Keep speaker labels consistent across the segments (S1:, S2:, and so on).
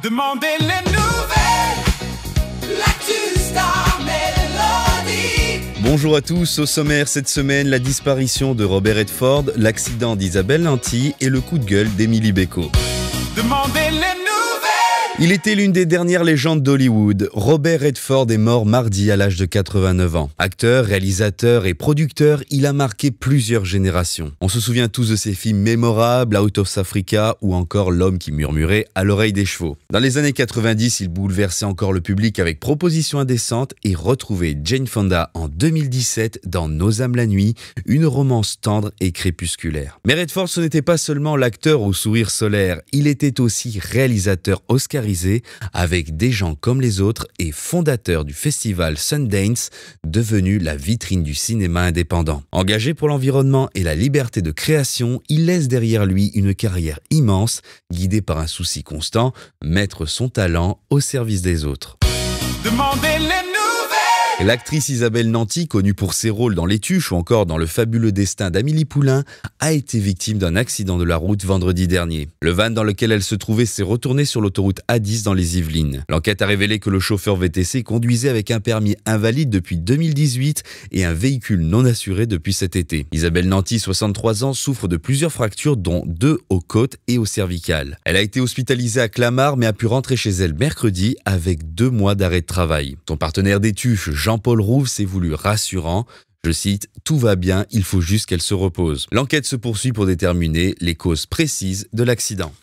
S1: Demandez les nouvelles, l'actu Star Mélodie.
S2: Bonjour à tous, au sommaire cette semaine, la disparition de Robert Redford, l'accident d'Isabelle Nanty et le coup de gueule d'Emily Beko.
S1: Demandez les nouvelles.
S2: Il était l'une des dernières légendes d'Hollywood. Robert Redford est mort mardi à l'âge de 89 ans. Acteur, réalisateur et producteur, il a marqué plusieurs générations. On se souvient tous de ses films mémorables, Out of Africa ou encore L'homme qui murmurait à l'oreille des chevaux. Dans les années 90, il bouleversait encore le public avec Proposition indécente et retrouvait Jane Fonda en 2017 dans Nos âmes la nuit, une romance tendre et crépusculaire. Mais Redford, ce n'était pas seulement l'acteur au sourire solaire, il était aussi réalisateur oscarisé avec Des gens comme les autres et fondateur du festival Sundance, devenu la vitrine du cinéma indépendant. Engagé pour l'environnement et la liberté de création, il laisse derrière lui une carrière immense, guidée par un souci constant, mettre son talent au service des autres.
S1: Demandez les nouvelles.
S2: L'actrice Isabelle Nanty, connue pour ses rôles dans Les Tuches ou encore dans Le fabuleux destin d'Amélie Poulain, a été victime d'un accident de la route vendredi dernier. Le van dans lequel elle se trouvait s'est retourné sur l'autoroute A10 dans les Yvelines. L'enquête a révélé que le chauffeur VTC conduisait avec un permis invalide depuis 2018 et un véhicule non assuré depuis cet été. Isabelle Nanty, 63 ans, souffre de plusieurs fractures dont 2 aux côtes et au cervical. Elle a été hospitalisée à Clamart mais a pu rentrer chez elle mercredi avec 2 mois d'arrêt de travail. Son partenaire des Tuches, Jean-Paul Rouve, s'est voulu rassurant. Je cite, « Tout va bien, il faut juste qu'elle se repose ». L'enquête se poursuit pour déterminer les causes précises de l'accident.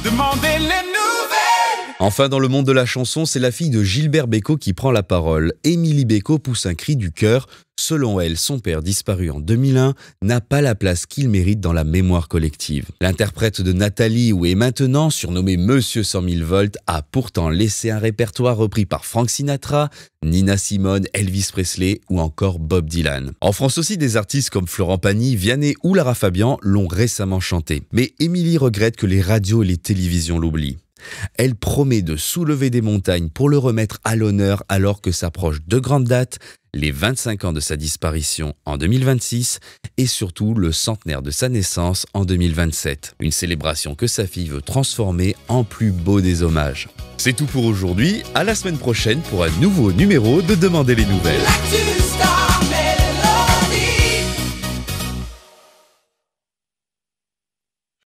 S1: Demandez les nouvelles.
S2: Enfin, dans le monde de la chanson, c'est la fille de Gilbert Bécaud qui prend la parole. Emily Beko pousse un cri du cœur. Selon elle, son père, disparu en 2001, n'a pas la place qu'il mérite dans la mémoire collective. L'interprète de Nathalie, où est maintenant, surnommé Monsieur 100 000 volts, a pourtant laissé un répertoire repris par Frank Sinatra, Nina Simone, Elvis Presley ou encore Bob Dylan. En France aussi, des artistes comme Florent Pagny, Vianney ou Lara Fabian l'ont récemment chanté. Mais Emily regrette que les radios et les télévisions l'oublient. Elle promet de soulever des montagnes pour le remettre à l'honneur alors que s'approchent 2 grandes dates, les 25 ans de sa disparition en 2026 et surtout le centenaire de sa naissance en 2027. Une célébration que sa fille veut transformer en plus beau des hommages. C'est tout pour aujourd'hui, à la semaine prochaine pour un nouveau numéro de Demandez les nouvelles.